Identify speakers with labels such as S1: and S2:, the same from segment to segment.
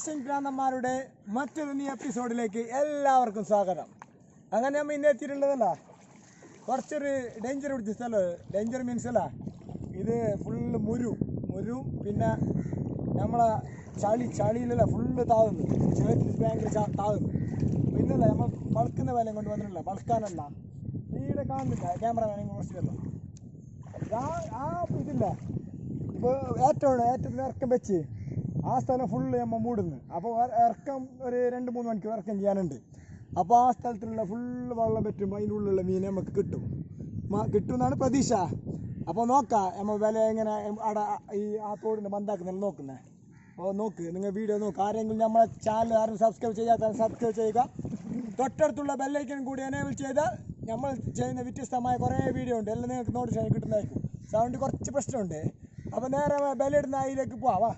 S1: Phishing ഭ്രാന്തന്മാരുടെ മറ്റൊരു എപ്പിസോഡിലേക്ക് എല്ലാവർക്കും സ്വാഗതം. അങ്ങനെ നമ്മൾ ഇന്ന് എത്തിയിട്ടുള്ളതല്ല, കുറച്ചൊരു ഡേഞ്ചർ പിടിച്ച സ്ഥലം. ഡേഞ്ചർ മീൻസ് അല്ല, ഇത് ഫുള്ള് മുരു പിന്നെ നമ്മളെ ചളിയിലല്ല ഫുള്ള് താകുന്നു, ചേട്ടിൽ ഭയങ്കര താകുന്നു. പിന്നല്ല നമ്മൾ വളക്കുന്ന വിലയും കൊണ്ട് വന്നിട്ടില്ല, വളക്കാനല്ല. ഈടെ കാണുന്നില്ല ക്യാമറമാനെ കുറച്ചിട്ടല്ല, ആ ഇതില്ല. ഇപ്പോൾ ഏറ്റവും ഇറക്കം വെച്ച് ആ സ്ഥലം ഫുള്ള് നമ്മൾ മൂടുന്നു. അപ്പോൾ ഇറക്കം ഒരു 2-3 മണിക്കൂർ ഇറക്കം ചെയ്യാനുണ്ട്. അപ്പോൾ ആ സ്ഥലത്തിലുള്ള ഫുള്ള് വെള്ളം പറ്റുമ്പോൾ അതിൻ്റെ ഉള്ളിലുള്ള മീൻ നമുക്ക് കിട്ടുമെന്നാണ് പ്രതീക്ഷ. അപ്പോൾ നോക്കാം നമ്മൾ വില എങ്ങനെ അവിടെ ആ തോടിൻ്റെ ബന്ധാക്കുന്നത് നോക്കുന്നത്. അപ്പോൾ നോക്ക്, നിങ്ങൾ വീഡിയോ നോക്ക്. ആരെങ്കിലും നമ്മളെ ചാനൽ ആരും സബ്സ്ക്രൈബ് ചെയ്യാത്ത സബ്സ്ക്രൈബ് ചെയ്യുക. തൊട്ടടുത്തുള്ള ബെല്ലൈക്കൺ കൂടി എനേബിൾ ചെയ്താൽ നമ്മൾ ചെയ്യുന്ന വ്യത്യസ്തമായ കുറേ വീഡിയോ ഉണ്ട്, എല്ലാം നിങ്ങൾക്ക് നോട്ടിഫിക്കേഷൻ കിട്ടുന്നതായിരിക്കും. സൗണ്ട് കുറച്ച് പ്രശ്നമുണ്ട്. അപ്പോൾ നേരെ ബെല്ലിടുന്ന അതിലേക്ക് പോവാ.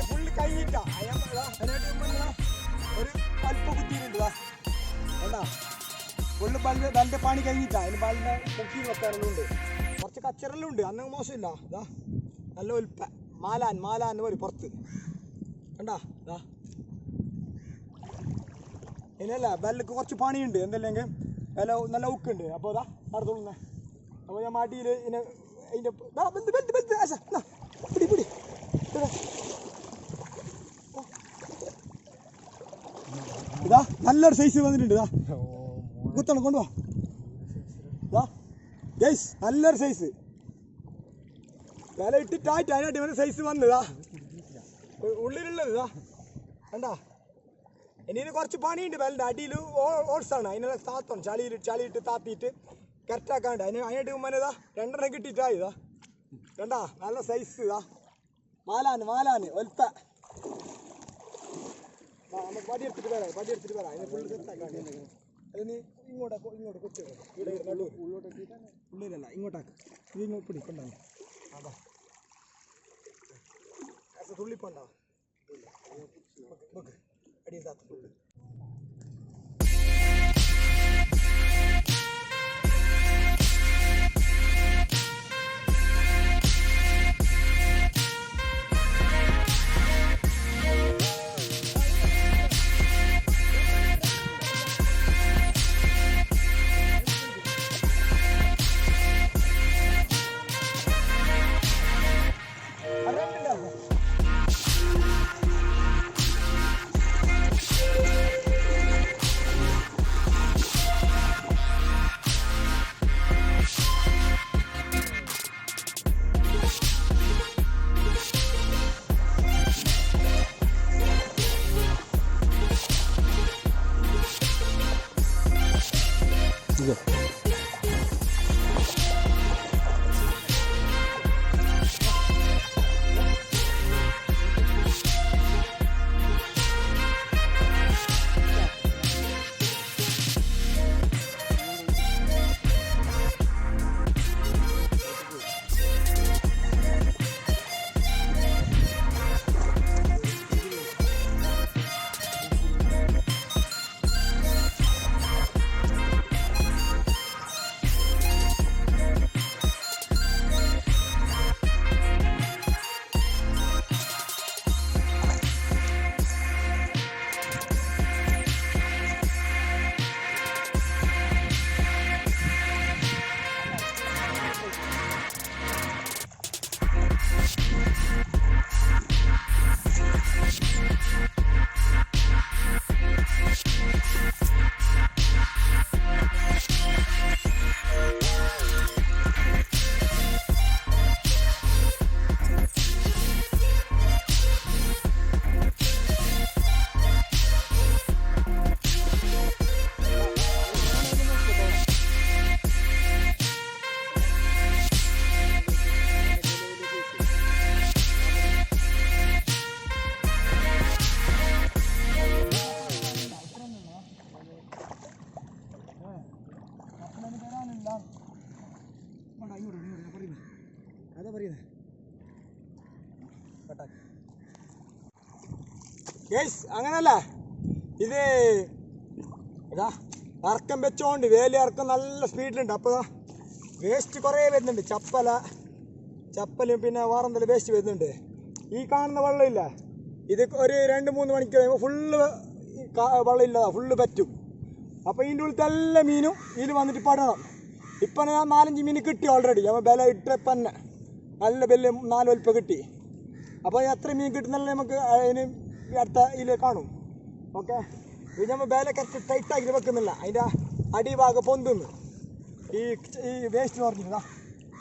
S1: ഫുള്ള് കഴിഞ്ഞിട്ടാ ഒരു പൽപ്പ് കുത്തിയിട്ടുണ്ട്. എന്താ ഫുള്ള് ബल्ब ബലിൻ്റെ പണി കഴിഞ്ഞിട്ടാ. അതിന് ബലിനെ മുക്കി വെക്കാറെല്ലാം ഉണ്ട്, കുറച്ച് കച്ചറെല്ലാം ഉണ്ട്. അന്ന് മോശമില്ല. ഇതാ നല്ല ഉൽപ്പ മാലാൻ വരും പുറത്ത് കണ്ടാ. ഇതാ ഇനിയല്ല ബല്ലിക്ക് കുറച്ച് പണിയുണ്ട്. എന്തല്ലെങ്കിൽ നല്ല ഉക്കുണ്ട്. അപ്പോൾ ഇതാ നടത്തുള്ളൂ. അപ്പോൾ ഞാൻ മടിയിൽ ഇതിനെ അതിൻ്റെ പിടി പിടി ഇതാ നല്ലൊരു സൈസ് വന്നിട്ടുണ്ട്. ഇതാ കുത്തണം കൊണ്ടുപോവാ. ഇതാ ഗൈസ് നല്ലൊരു സൈസ് വില ഇട്ടിട്ടായിട്ട് അതിനായിട്ട് ഇവൻ്റെ സൈസ് വന്നതാ ഉള്ളിലുള്ളത്. ഇതാ കണ്ടാ. ഇനി കുറച്ച് പണിയുണ്ട്. വിലൻ്റെ അടിയിൽ ഓട്സാണ്. അതിനുള്ള താത്തണം ചളിയിട്ട് താത്തിയിട്ട് കറക്റ്റാക്കാണ്ട് അതിനായിട്ട് ഉമ്മനതാ 2 കിട്ടിയിട്ടായി. ഇതാ കണ്ടാ നല്ല സൈസ്. ഇതാ മാലാന് ഒൽപ്പ. നമുക്ക് പടിയെടുത്തിട്ട് വരാം അതിനെ ഫുള്ള് സെറ്റാക്കാണ്ട്. അത് നീ ഇങ്ങോട്ട് കൊച്ചു ഇവിടെ ഉള്ളിലല്ല ഇങ്ങോട്ടാക്ക്. ഇത് ഇങ്ങോട്ട് പിടിക്കണ്ടാവും. അതാ തുള്ളിപ്പണ്ടാവും അടിയും താത്ത ഫുള്ള്. അങ്ങനല്ല ഇത് ഇതാ ഇറക്കം വെച്ചോണ്ട് വേലി ഇറക്കം നല്ല സ്പീഡിലുണ്ട്. അപ്പോൾ വേസ്റ്റ് കുറേ വരുന്നുണ്ട്. ചപ്പലും പിന്നെ വേറെന്തെങ്കിലും വേസ്റ്റ് വരുന്നുണ്ട്. ഈ കാണുന്ന വെള്ളമില്ല, ഇത് ഒരു 2-3 മണിക്കൂർ കഴിയുമ്പോൾ ഫുള്ള് വെള്ളമില്ലാതെ ഫുള്ള് പറ്റും. അപ്പോൾ ഇതിൻ്റെ ഉള്ളിൽ എല്ലാ മീനും ഇതിൽ വന്നിട്ട് പെടണം. ഇപ്പം ഞാൻ 4-5 മീൻ കിട്ടി ഓൾറെഡി. നമ്മൾ വില ഇട്ടപ്പം തന്നെ നല്ല വലിയ 4 വലിപ്പം കിട്ടി. അപ്പോൾ എത്ര മീൻ കിട്ടുന്നല്ലേ നമുക്ക് അതിന് അടുത്ത ഇതിൽ കാണും. ഓക്കെ, ഇത് നമ്മൾ വില കറക്റ്റ് ടൈറ്റാക്കി വെക്കുന്നില്ല. അതിൻ്റെ അടിഭാഗം പൊന്തുന്നു. ഈ വേസ്റ്റ് പറഞ്ഞില്ല,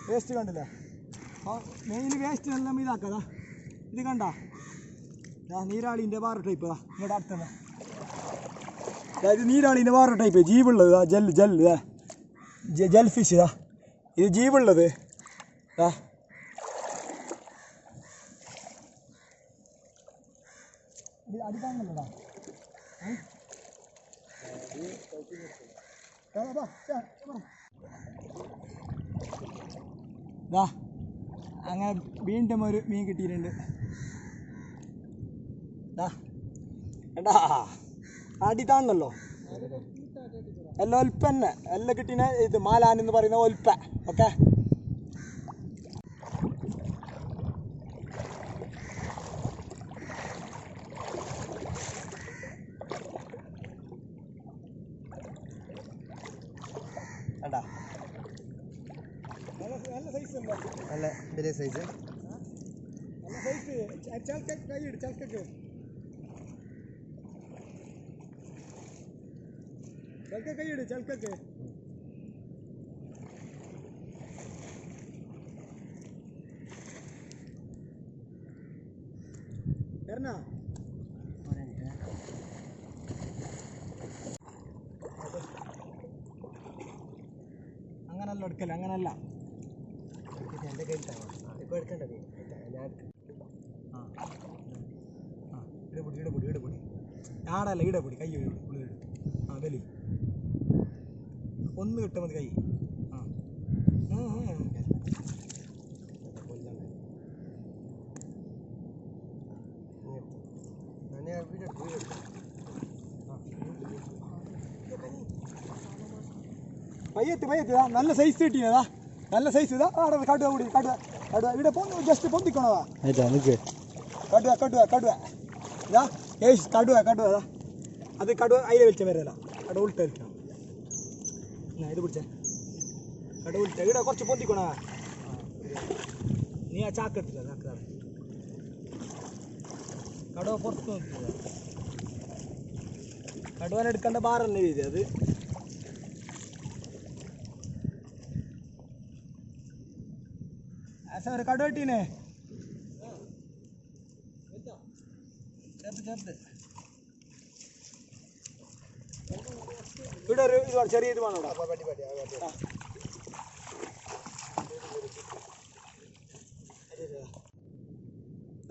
S1: വേസ്റ്റ് കണ്ടില്ലേ? അപ്പോൾ മെയിൻ വേസ്റ്റ് എല്ലാം ഇതാക്കാതാ. ഇത് കണ്ട നീരാളീൻ്റെ വേറെ ടൈപ്പ് ഇങ്ങോട്ട് അടുത്തന്നെ. അതായത് നീരാളീൻ്റെ വേറെ ടൈപ്പ് ജീവുള്ളത് ജെൽ ഫിഷ് ഇത് ജീവുള്ളത്. അടി കാണുന്നുണ്ടോ? അങ്ങനെ വീണ്ടും ഒരു മീൻ കിട്ടിയിട്ടുണ്ട്. എടാ അടി താണല്ലോ, എല്ലാം ഒൽപ്പ തന്നെ എല്ലാം കിട്ടീന. ഇത് മാലാൻ എന്ന് പറയുന്ന ഒൽപ്പ. ഓക്കെ,
S2: കണ്ടാ
S1: നല്ല സൈസ് ഉണ്ടോ?
S2: നല്ല വലിയ സൈസ്.
S1: നല്ല സൈസ്. ചൽക്കൊക്കെ കൈയിട്, ചൽക്കൊക്കെ കൈയിട്, ചൽക്കൊക്കെ. വരണോ? അങ്ങനല്ല എടുക്കല്ല, അങ്ങനല്ല.
S2: എൻ്റെ കയ്യിലാണ് ഇപ്പോൾ എടുക്കേണ്ടത്. ഞാൻ
S1: ഇടപൊടി ആടല്ല, ഇടപൊടി കൈ ഇട്. ആ ബലി ഒന്ന് കിട്ടാൽ മതി കൈ. ആ പയ്യത്ത് നല്ല സൈസ് കിട്ടിയതാ, നല്ല സൈസ്. ഇതാ ആടെ കടുവ കൂടി, കടുവ ഇവിടെ ജസ്റ്റ് പൊന്തിക്കണതാ. കടുവ ഇതാ ഏയ് കടുവ അതാ. അത് കടുവ അതിലെ വലിച്ച വരല, കടുവ ഉൾട്ട വലിക്കണം. ഇത് പിടിച്ച കടുവ ഉൾട്ട ഇവിടെ കുറച്ച് പൊന്തിക്കണ. നീ ആ ചാക്കെടുത്തില്ല, കടുവ പുറത്ത് നോക്കിയത്. കടുവനെ എടുക്കേണ്ട ഭാരല്ലേ ഇത്. അത് ഒരു കടുവ കിട്ടീനെ ചേർത്ത് ഇവിടെ ഒരു ഇത് ചെറിയ ഇത് വേണം.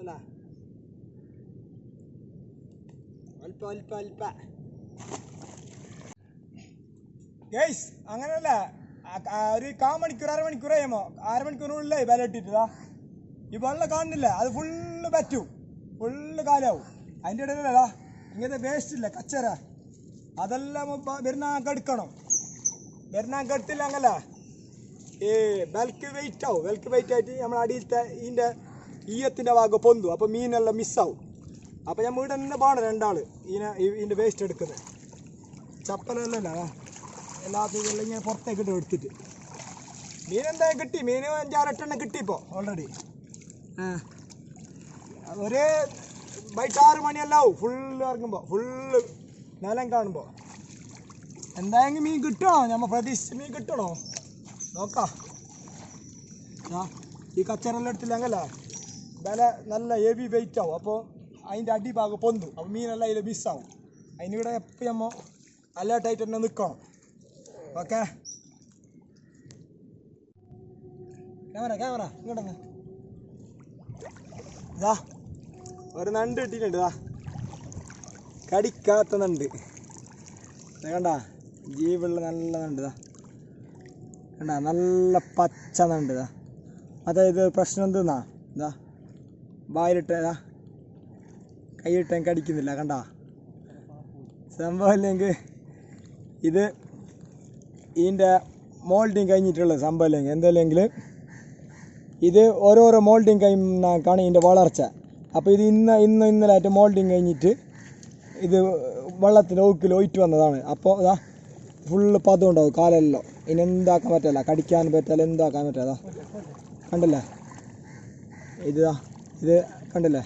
S1: അല്ല അല്പ ഗൈസ് അങ്ങനല്ല. ഒരു അരമണിക്കൂർ കഴിയുമോ, അരമണിക്കൂറിനുള്ളിലേ വില ഇട്ടിട്ടാ. ഈ വെള്ളം കാണുന്നില്ല, അത് ഫുള്ള് പറ്റും, ഫുള്ള് കാലാവും. അതിൻ്റെ ഇടയിലതാ ഇങ്ങനത്തെ വേസ്റ്റ് ഇല്ല, കച്ചറ അതെല്ലാം വരുന്നാക്ക് എടുക്കണം. വരുന്നാക്ക് എടുത്തില്ല അങ്ങല്ല ഈ ബൾക്ക് വെയിറ്റ് ആവും. ബൾക്ക് വെയിറ്റ് ആയിട്ട് നമ്മൾ അടിയിലത്തെ ഇതിൻ്റെ ഈയത്തിൻ്റെ ഭാഗം പൊന്തും. അപ്പോൾ മീനെല്ലാം മിസ്സാവും. അപ്പോൾ ഞാൻ ഇവിടെ തന്നെ പോകണം രണ്ടാൾ ഇതിൻ്റെ വേസ്റ്റ് എടുക്കുന്നത്. ചപ്പലല്ല എല്ലാത്തിനും എല്ലാം ഇങ്ങനെ പുറത്തേക്ക് ഇട്ട് എടുത്തിട്ട്. മീൻ എന്തായാലും കിട്ടി, മീൻ 5-6 എണ്ണം കിട്ടിയിപ്പോൾ ഓൾറെഡി. ഒരു വൈകിട്ട് 6 മണിയെല്ലാം ആവും ഫുള്ള് ഇറങ്ങുമ്പോൾ, ഫുള്ള് നിലം കാണുമ്പോൾ. എന്തായെങ്കിലും മീൻ കിട്ടണോ, നമ്മൾ പ്രതീക്ഷിച്ച് മീൻ കിട്ടണോ നോക്കാം. ഈ കച്ചറെല്ലാം എടുത്തില്ലെങ്കിലേ വില നല്ല ഹെവി വെയിറ്റ് ആവും. അപ്പോൾ അതിൻ്റെ അടിഭാഗം പൊന്തും. അപ്പോൾ മീനെല്ലാം അതിൽ മിസ്സാവും. അതിനിവിടെ എപ്പോൾ നമ്മൾ അലേർട്ടായിട്ട് തന്നെ നിൽക്കണം. ഓക്കെ, ക്യാമറ ഇങ്ങോട്ടൊന്ന്. ഇതാ ഒരു നണ്ട് കിട്ടിയിട്ടുണ്ട്. ഇതാ കടിക്കാത്ത നണ്ട് കണ്ട, ജീവുള്ള നല്ല നണ്ട്. ഇതാ കണ്ട, നല്ല പച്ച നണ്ട്. ഇതാ അതായത് പ്രശ്നം എന്തെന്നാ, ഇതാ വായിലിട്ട് ഇതാ കൈയിട്ടാൻ കടിക്കുന്നില്ല. കണ്ട സംഭവം ഇല്ലെങ്കിൽ ഇത് ഇതിൻ്റെ മോൾഡിങ് കഴിഞ്ഞിട്ടുള്ള സംഭവം ഇല്ലെങ്കിൽ എന്തല്ലെങ്കിൽ ഇത് ഓരോരോ മോൾഡിങ് കഴിയുന്നതാണ് ഇതിൻ്റെ വളർച്ച. അപ്പോൾ ഇത് ഇന്നലായിട്ട് മോൾഡിങ് കഴിഞ്ഞിട്ട് ഇത് വെള്ളത്തിൻ്റെ ഊക്കിൽ ഒഴിറ്റ് വന്നതാണ്. അപ്പോൾ ഇതാ ഫുള്ള് പദം ഉണ്ടാവും കാലെല്ലാം. ഇതിനെന്താക്കാൻ പറ്റില്ല, കടിക്കാൻ പറ്റില്ല, എന്താക്കാൻ പറ്റില്ല. കണ്ടല്ലേ ഇത് കണ്ടല്ലേ,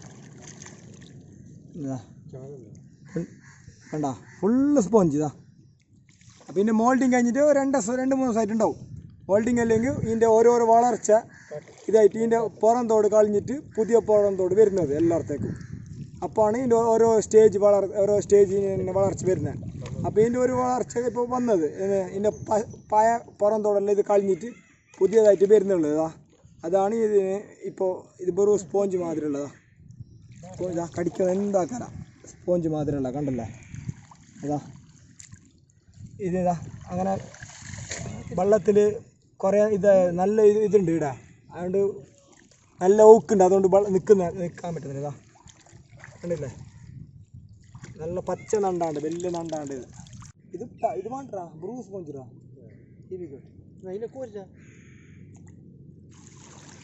S1: ഇതാ കണ്ട ഫുള്ള് സ്പോഞ്ച്. ഇതാ അപ്പോൾ ഇതിൻ്റെ മോൾഡിങ് കഴിഞ്ഞിട്ട് 2-3 ദിവസമായിട്ടുണ്ടാവും. മോൾഡിങ് അല്ലെങ്കിൽ ഇതിൻ്റെ ഓരോരോ വളർച്ച ഇതായിട്ട് ഇതിൻ്റെ പുറം തോട് കളഞ്ഞിട്ട് പുതിയ പുറം തോട് വരുന്നത് എല്ലായിടത്തേക്കും. അപ്പോഴാണ് ഇതിൻ്റെ ഓരോ സ്റ്റേജിന് വളർച്ച വരുന്നത്. അപ്പോൾ ഇതിൻ്റെ ഒരു വളർച്ച ഇപ്പോൾ വന്നത് ഇതിൻ്റെ പഴയ പുറം തോടെല്ലാം ഇത് കളഞ്ഞിട്ട് പുതിയതായിട്ട് വരുന്നുള്ളത്. അതാണ് ഇതിന് ഇപ്പോൾ ഇത് വെറും സ്പോഞ്ച് മാതിരി ഉള്ളതാ. ഇതാ കടിക്കുന്നത് എന്താക്കാനാ, സ്പോഞ്ച് മാതിരി ഉള്ള കണ്ടല്ലേ. അതാ ഇതാ അങ്ങനെ വെള്ളത്തിൽ കുറേ നല്ല ഇതുണ്ട് ഇവിടെ. അതുകൊണ്ട് നല്ല ഊക്കുണ്ട്, അതുകൊണ്ട് നിൽക്കാൻ പറ്റുന്നില്ല. ഇതാ കണ്ടില്ലേ, നല്ല പച്ച നണ്ടാണ്ട്, വലിയ നണ്ടാണ്ട്. ഇത് വേണ്ടാ ബ്രൂസ് പോഞ്ചിടാ ഇതിൻ്റെ കോരിച്ച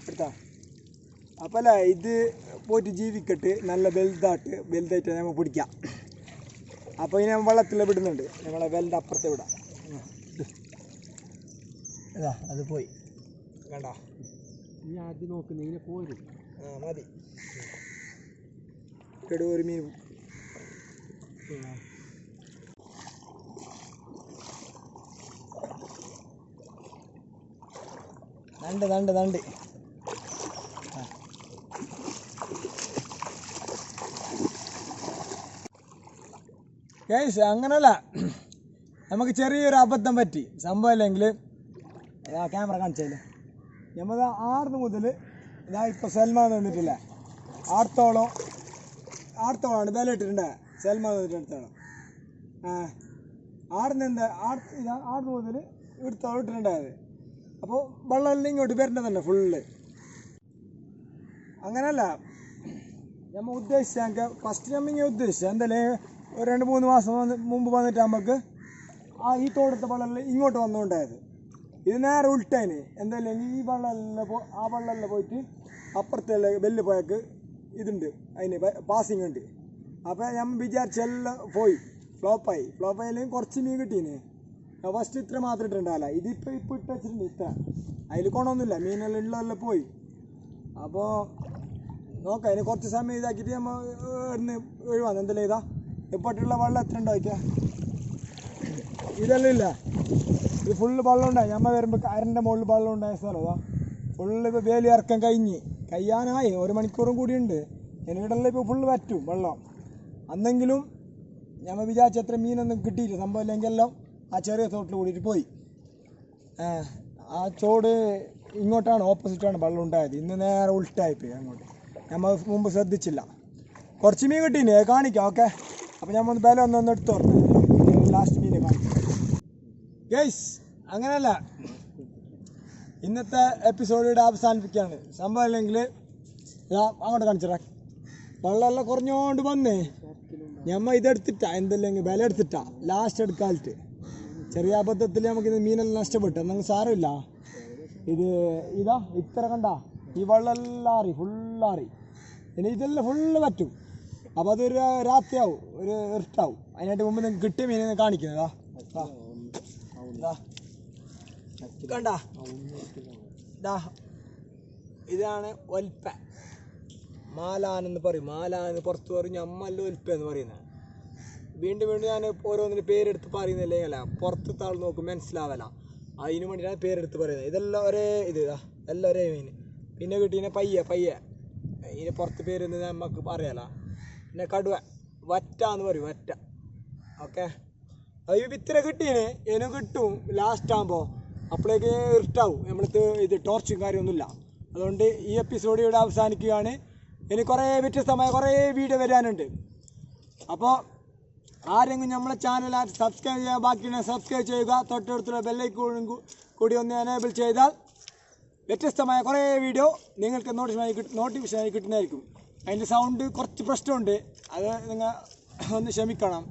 S1: എടുത്താ. അപ്പം അല്ല ഇത് പോയിട്ട് ജീവിക്കട്ട് നല്ല വലുതായിട്ട് നമ്മൾ പിടിക്കാം. അപ്പോൾ ഇതിനെ വെള്ളത്തിൽ വിടുന്നുണ്ട്, നമ്മളെ വെലിൻ്റെ അപ്പുറത്തെ വിടാം. ഇതാ അത് പോയി കണ്ട.
S2: നീ ആദ്യം നോക്കുന്ന ഇങ്ങനെ പോരും.
S1: ആ മതി. ഇവിടെ ഒരു മീൻ നണ്ട് നണ്ട് നണ്ട്. കേസ് അങ്ങനല്ല, നമുക്ക് ചെറിയൊരു അബദ്ധം പറ്റി. സംഭവം അല്ലെങ്കിൽ ക്യാമറ കാണിച്ചല്ലേ, നമ്മൾ 6 മുതൽ ഞാൻ ഇപ്പോൾ സൽമാൻ നിന്നിട്ടില്ല, ആടത്തോളാണ് ബല ഇട്ടിട്ടുണ്ട്. സൽമാൻ നിന്നിട്ട് എടുത്തോളം ആടുന്ന് എന്താ 6 മുതൽ ഇവിടുത്തോളം ഇട്ടിട്ടുണ്ടായത്. അപ്പോൾ വെള്ളമെല്ലാം ഇങ്ങോട്ട് വരേണ്ടത് തന്നെ ഫുള്ള്. അങ്ങനല്ല നമ്മൾ ഉദ്ദേശിച്ച, ഞങ്ങൾക്ക് ഫസ്റ്റ് നമ്മൾ ഇങ്ങനെ ഉദ്ദേശിച്ച എന്തായാലും ഒരു 2-3 മാസം മുമ്പ് വന്നിട്ട് നമുക്ക് ഈ തോടത്തെ വെള്ളമെല്ലാം ഇങ്ങോട്ട് വന്നുകൊണ്ടായത്. ഇത് നേരെ ഉൾട്ടേന് എന്തായാലും ഈ വെള്ളമെല്ലാം ആ വെള്ളമെല്ലാം പോയിട്ട് അപ്പുറത്തെ വെല്ല് പോയക്ക് ഇതുണ്ട്, അതിന് പാസിങ് ഉണ്ട്. അപ്പോൾ നമ്മൾ വിചാരിച്ചെല്ലാം പോയി ഫ്ലോപ്പായാലും കുറച്ച് മീൻ കിട്ടീന്. ഫസ്റ്റ് ഇത്ര മാത്രം ഇട്ടുണ്ടാവില്ല, ഇതിപ്പോൾ ഇട്ട് വെച്ചിട്ടുണ്ട് ഇത്ര. അതിൽ കൊണമൊന്നുമില്ല, മീനെല്ലാം ഉള്ളതെല്ലാം പോയി. അപ്പോൾ നോക്കാം, അതിന് കുറച്ച് സമയം ഇതാക്കിയിട്ട് നമ്മൾ ഇവിടുന്ന് ഒഴിവാണ്. എന്തെല്ലാം ഇതാ ഇപ്പോട്ടുള്ള വെള്ളം എത്ര ഉണ്ടോ വയ്ക്കുക, ഇതെല്ലാം ഇല്ല. ഇത് ഫുള്ള് വെള്ളം ഉണ്ടായി. നമ്മൾ വരുമ്പോൾ കരൻ്റെ മുകളിൽ വെള്ളം ഉണ്ടായ സ്ഥലം അതാ ഫുള്ള്. ഇപ്പോൾ വേലി ഇറക്കാൻ കഴിയാനായി 1 മണിക്കൂറും കൂടിയുണ്ട്. എനിക്കിടെല്ലാം ഇപ്പോൾ ഫുള്ള് പറ്റും വെള്ളം. അന്നെങ്കിലും നമ്മൾ വിചാരിച്ച അത്ര മീനൊന്നും കിട്ടിയില്ല. സംഭവം ഇല്ലെങ്കിൽ എല്ലാം ആ ചെറിയ തോട്ടിൽ കൂടിയിട്ട് പോയി. ആ ചോട് ഇങ്ങോട്ടാണ്, ഓപ്പോസിറ്റാണ് വെള്ളം ഉണ്ടായത്. ഇന്ന് നേരെ ഉൾട്ടായിപ്പോയി അങ്ങോട്ട്. നമ്മൾ മുമ്പ് ശ്രദ്ധിച്ചില്ല. കുറച്ച് മീൻ കിട്ടീനെ കാണിക്കാം. ഓക്കെ, അപ്പോൾ നമ്മൾ ബല ഒന്ന് എടുത്ത് ഓർത്ത് ലാസ്റ്റ് മീനെ കാണിക്കാം. ഗൈസ് അങ്ങനെയല്ല, ഇന്നത്തെ എപ്പിസോഡ് ഇവിടെ അവസാനിപ്പിക്കുകയാണ്. സംഭവം അല്ലെങ്കിൽ അങ്ങോട്ട് കാണിച്ചിടാ, വെള്ളമെല്ലാം കുറഞ്ഞോണ്ട് വന്നേ. ഞമ്മ ഇതെടുത്തിട്ടാ എന്തെല്ലെങ്കിൽ ബല എടുത്തിട്ടാ ലാസ്റ്റ് എടുക്കാലിട്ട്. ചെറിയ അബദ്ധത്തിൽ നമുക്കിത് മീനെല്ലാം നഷ്ടപ്പെട്ടു. എന്തെങ്കിലും സാരമില്ല. ഇതാ ഇത്ര കണ്ട ഈ വെള്ളമെല്ലാം ആറി, ഫുള്ളാറി. ഇനി ഇതെല്ലാം ഫുള്ള് പറ്റും. അപ്പോൾ അതൊരു രാത്രിയാവും, ഒരു ഇരുട്ടാവും. അതിനായിട്ട് മുമ്പ് നിങ്ങൾക്ക് കിട്ടിയ മീനെ കാണിക്കുന്നതാ. കണ്ട ഇതാണ് ഒൽപ്പ, മാലാനെന്ന് പറയും. മാലാനെന്ന് പുറത്ത് പറയും, ഞമ്മല്ല ഒൽപ്പ എന്ന് പറയുന്നത്. വീണ്ടും ഞാൻ ഓരോന്നിന് പേരെടുത്ത് പറയുന്നില്ലേ, അല്ല പുറത്തെ ആൾ നോക്കും മനസ്സിലാവല. അതിന് വേണ്ടിയിട്ടാണ് പേരെടുത്ത് പറയുന്നത്. ഇതെല്ലാം ഒരേ എല്ലാം ഒരേ മീൻ. പിന്നെ കിട്ടീനെ പയ്യ ഇതിന് പുറത്ത് പേരൊന്നും നമുക്ക് പറയാല. പിന്നെ കടുവ, വറ്റാന്ന് പറയും, വറ്റ. ഓക്കെ, അത് ഇത്ര കിട്ടീനെ ഇനി കിട്ടും ലാസ്റ്റ് ആകുമ്പോൾ. അപ്പോഴേക്ക് ഇരുട്ടാവും. നമ്മൾക്ക് ഇത് ടോർച്ചും കാര്യമൊന്നുമില്ല. അതുകൊണ്ട് ഈ എപ്പിസോഡ് ഇവിടെ അവസാനിക്കുകയാണ്. ഇനി കുറേ വ്യത്യസ്തമായ കുറേ വീഡിയോ വരാനുണ്ട്. അപ്പോൾ ആരെങ്കിലും നമ്മളെ ചാനൽ സബ്സ്ക്രൈബ് ചെയ്യാൻ ബാക്കിയുണ്ടെങ്കിൽ സബ്സ്ക്രൈബ് ചെയ്യുക. തൊട്ടടുത്തുള്ള ബെല്ലൈക്കൺ കൂടി ഒന്ന് എനേബിൾ ചെയ്താൽ വ്യത്യസ്തമായ കുറേ വീഡിയോ നിങ്ങൾക്ക് നോട്ടിഫിക്കേഷനായി കിട്ടുന്നതായിരിക്കും. അതിൻ്റെ സൗണ്ട് കുറച്ച് പ്രശ്നമുണ്ട്, അത് നിങ്ങൾ ഒന്ന് ക്ഷമിക്കണം.